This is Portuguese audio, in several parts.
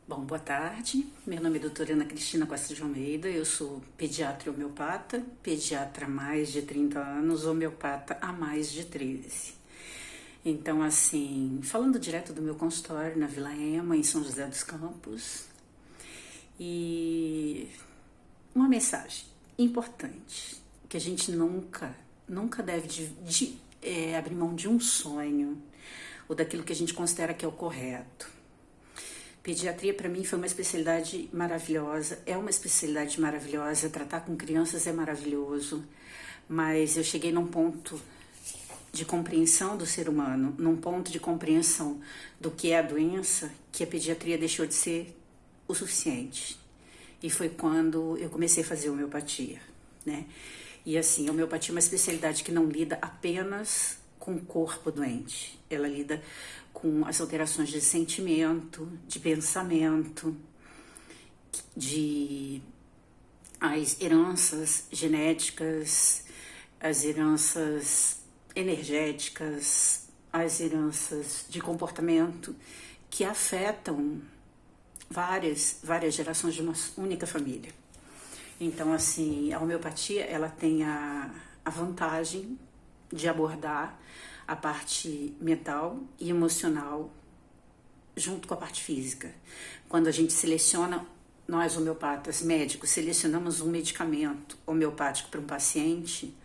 Bom, boa tarde. Meu nome é doutora Ana Cristina Costa de Almeida. Eu sou pediatra e homeopata, pediatra há mais de 30 anos, homeopata há mais de 13. Então, assim, falando direto do meu consultório na Vila Ema, em São José dos Campos, e uma mensagem importante, que a gente nunca deve abrir mão de um sonho ou daquilo que a gente considera que é o correto. Pediatria para mim foi uma especialidade maravilhosa, é uma especialidade maravilhosa, tratar com crianças é maravilhoso, mas eu cheguei num ponto de compreensão do ser humano, num ponto de compreensão do que é a doença, que a pediatria deixou de ser o suficiente. E foi quando eu comecei a fazer homeopatia, né? E assim, a homeopatia é uma especialidade que não lida apenas com o corpo doente, ela lida com as alterações de sentimento, de pensamento, de as heranças genéticas, as heranças energéticas, as heranças de comportamento que afetam várias gerações de uma única família. Então, assim, a homeopatia, ela tem a vantagem de abordar a parte mental e emocional junto com a parte física. Quando a gente seleciona, nós homeopatas, médicos, selecionamos um medicamento homeopático para um paciente,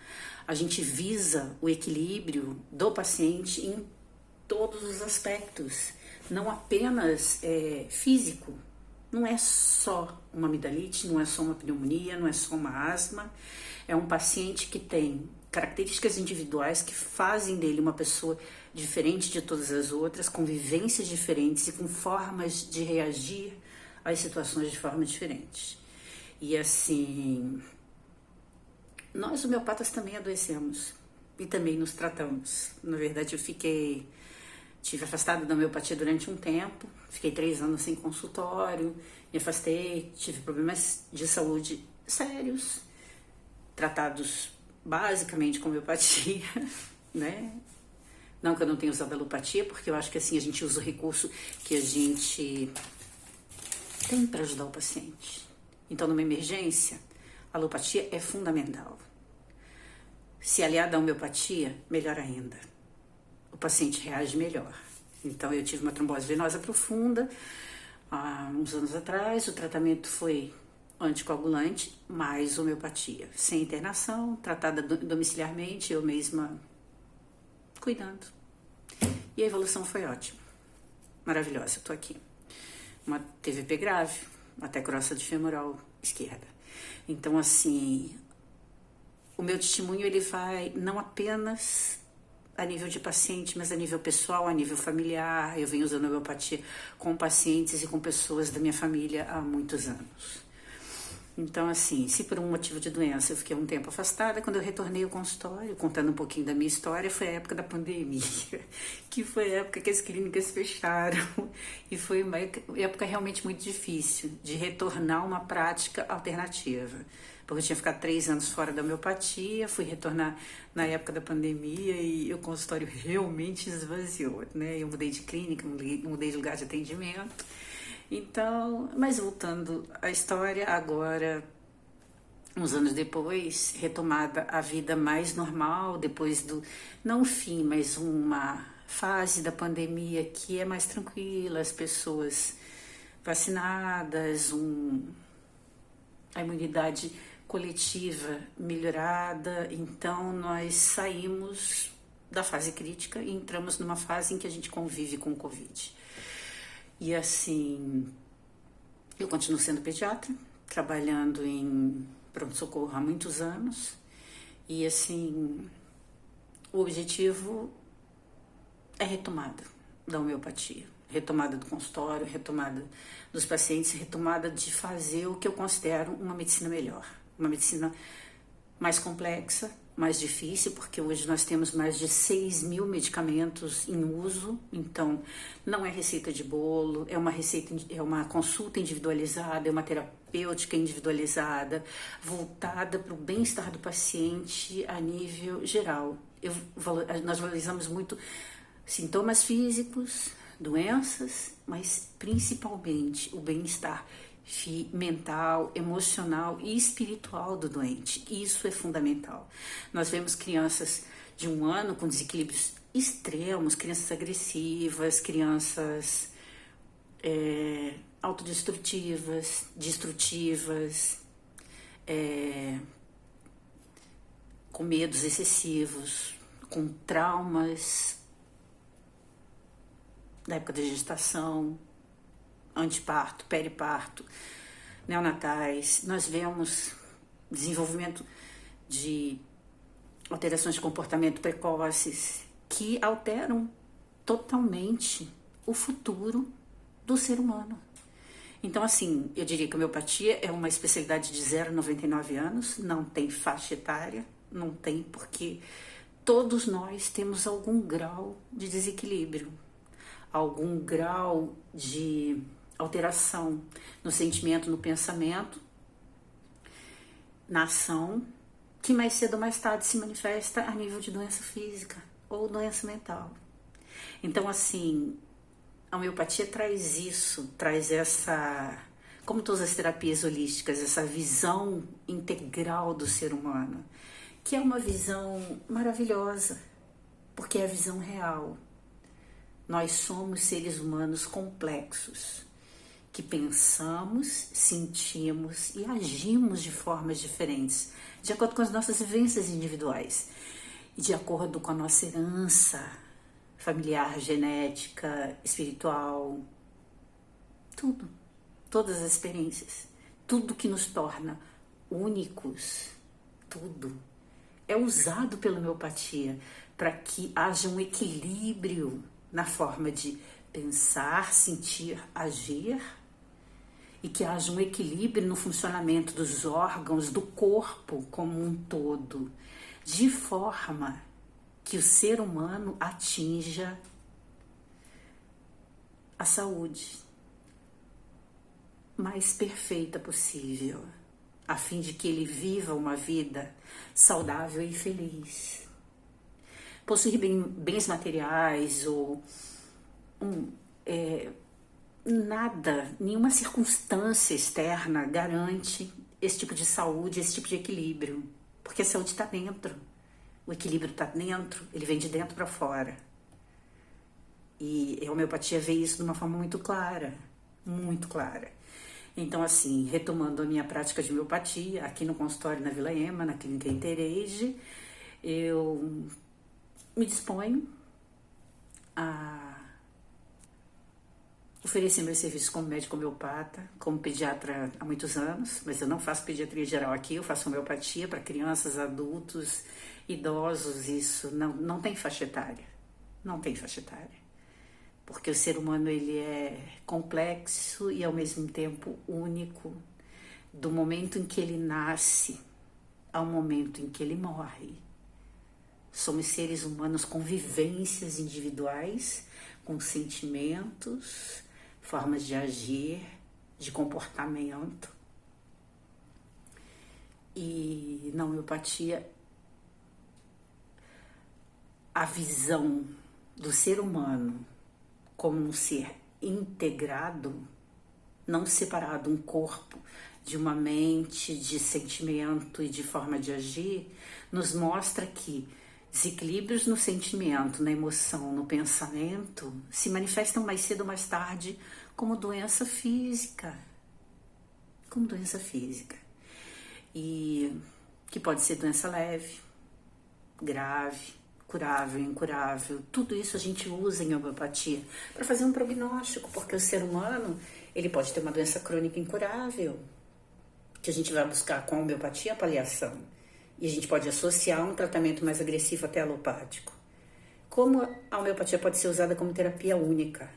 a gente visa o equilíbrio do paciente em todos os aspectos, não apenas físico. Não é só uma amidalite, não é só uma pneumonia, não é só uma asma. É um paciente que tem características individuais que fazem dele uma pessoa diferente de todas as outras, com vivências diferentes e com formas de reagir às situações de forma diferente. E assim, nós homeopatas também adoecemos e também nos tratamos. Na verdade, tive afastada da homeopatia durante um tempo, fiquei 3 anos sem consultório, me afastei, tive problemas de saúde sérios, tratados basicamente com homeopatia, né? Não que eu não tenha usado alopatia, porque eu acho que assim a gente usa o recurso que a gente tem para ajudar o paciente. Então, numa emergência, a alopatia é fundamental. Se aliada à homeopatia, melhor ainda. O paciente reage melhor. Então, eu tive uma trombose venosa profunda há uns anos atrás, o tratamento foi anticoagulante, mais homeopatia, sem internação, tratada domiciliarmente, eu mesma cuidando. E a evolução foi ótima, maravilhosa, eu tô aqui. Uma TVP grave, até crosta de femoral esquerda. Então, assim, o meu testemunho, ele vai não apenas a nível de paciente, mas a nível pessoal, a nível familiar. Eu venho usando homeopatia com pacientes e com pessoas da minha família há muitos anos. Então, assim, se por um motivo de doença eu fiquei um tempo afastada, quando eu retornei ao consultório, contando um pouquinho da minha história, foi a época da pandemia, que foi a época que as clínicas fecharam, e foi uma época realmente muito difícil de retornar a uma prática alternativa, porque eu tinha ficado 3 anos fora da homeopatia, fui retornar na época da pandemia e o consultório realmente esvaziou, né? Eu mudei de clínica, mudei de lugar de atendimento. Então, mas voltando à história, agora, uns anos depois, retomada a vida mais normal, depois não o fim, mas uma fase da pandemia que é mais tranquila, as pessoas vacinadas, a imunidade coletiva melhorada, então nós saímos da fase crítica e entramos numa fase em que a gente convive com o Covid. E assim, eu continuo sendo pediatra, trabalhando em pronto-socorro há muitos anos. E assim, o objetivo é retomada da homeopatia, retomada do consultório, retomada dos pacientes, retomada de fazer o que eu considero uma medicina melhor. Uma medicina mais complexa, mais difícil, porque hoje nós temos mais de 6.000 medicamentos em uso, então não é receita de bolo, é uma consulta individualizada, é uma terapêutica individualizada, voltada para o bem-estar do paciente a nível geral. Nós valorizamos muito sintomas físicos, doenças, mas principalmente o bem-estar mental, emocional e espiritual do doente. Isso é fundamental. Nós vemos crianças de 1 ano com desequilíbrios extremos, crianças agressivas, crianças autodestrutivas, destrutivas, com medos excessivos, com traumas da época da gestação, anteparto, periparto, neonatais. Nós vemos desenvolvimento de alterações de comportamento precoces que alteram totalmente o futuro do ser humano. Então, assim, eu diria que a homeopatia é uma especialidade de 0 a 99 anos, não tem faixa etária, não tem, porque todos nós temos algum grau de desequilíbrio, algum grau de alteração no sentimento, no pensamento, na ação, que mais cedo ou mais tarde se manifesta a nível de doença física ou doença mental. Então, assim, a homeopatia traz isso, traz essa, como todas as terapias holísticas, essa visão integral do ser humano, que é uma visão maravilhosa, porque é a visão real. Nós somos seres humanos complexos, que pensamos, sentimos e agimos de formas diferentes, de acordo com as nossas vivências individuais e de acordo com a nossa herança familiar, genética, espiritual, tudo, todas as experiências, tudo que nos torna únicos, tudo é usado pela homeopatia para que haja um equilíbrio na forma de pensar, sentir, agir, e que haja um equilíbrio no funcionamento dos órgãos, do corpo como um todo, de forma que o ser humano atinja a saúde mais perfeita possível, a fim de que ele viva uma vida saudável e feliz. Possuir bens materiais ou nada, nenhuma circunstância externa garante esse tipo de saúde, esse tipo de equilíbrio, porque a saúde está dentro, o equilíbrio está dentro, ele vem de dentro para fora. E a homeopatia vê isso de uma forma muito clara, muito clara. Então, assim, retomando a minha prática de homeopatia, aqui no consultório na Vila Ema, na clínica Intereide, eu me disponho a oferecer meus serviços como médico homeopata, como pediatra há muitos anos, mas eu não faço pediatria geral aqui, eu faço homeopatia para crianças, adultos, idosos, isso não tem faixa etária, não tem faixa etária, porque o ser humano ele é complexo e ao mesmo tempo único, do momento em que ele nasce ao momento em que ele morre. Somos seres humanos com vivências individuais, com sentimentos, formas de agir, de comportamento. E na homeopatia, a visão do ser humano como um ser integrado, não separado um corpo de uma mente, de sentimento e de forma de agir, nos mostra que desequilíbrios no sentimento, na emoção, no pensamento se manifestam mais cedo ou mais tarde como doença física. Como doença física. E que pode ser doença leve, grave, curável, incurável. Tudo isso a gente usa em homeopatia para fazer um prognóstico, porque o ser humano ele pode ter uma doença crônica incurável, que a gente vai buscar com a homeopatia a paliação. E a gente pode associar um tratamento mais agressivo até alopático. Como a homeopatia pode ser usada como terapia única,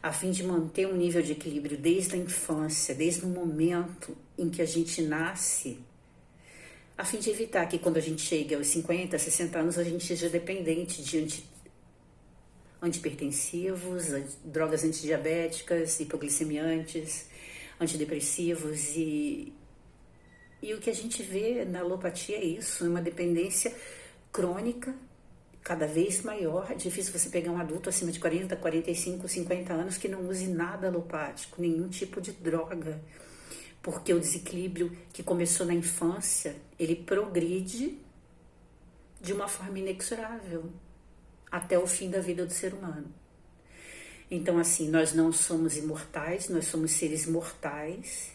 a fim de manter um nível de equilíbrio desde a infância, desde o momento em que a gente nasce, a fim de evitar que quando a gente chegue aos 50, 60 anos, a gente seja dependente de antihipertensivos, drogas antidiabéticas, hipoglicemiantes, antidepressivos e o que a gente vê na alopatia é isso, uma dependência crônica cada vez maior. É difícil você pegar um adulto acima de 40, 45, 50 anos que não use nada alopático, nenhum tipo de droga, porque o desequilíbrio que começou na infância, ele progride de uma forma inexorável até o fim da vida do ser humano. Então, assim, nós não somos imortais, nós somos seres mortais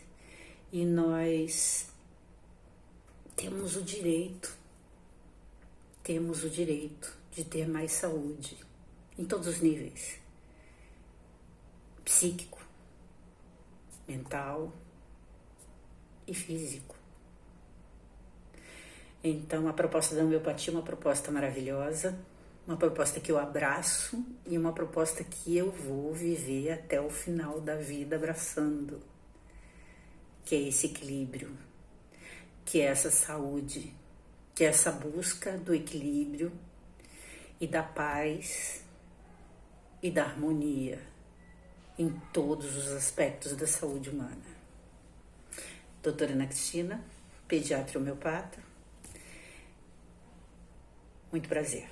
e nós temos o direito de ter mais saúde em todos os níveis, psíquico, mental e físico. Então, a proposta da homeopatia é uma proposta maravilhosa, uma proposta que eu abraço e uma proposta que eu vou viver até o final da vida abraçando, que é esse equilíbrio, que é essa saúde, que é essa busca do equilíbrio e da paz e da harmonia em todos os aspectos da saúde humana. Doutora Ana Cristina, pediatra homeopata, muito prazer.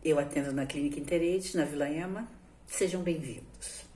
Eu atendo na Clínica Interete, na Vila Ema. Sejam bem-vindos.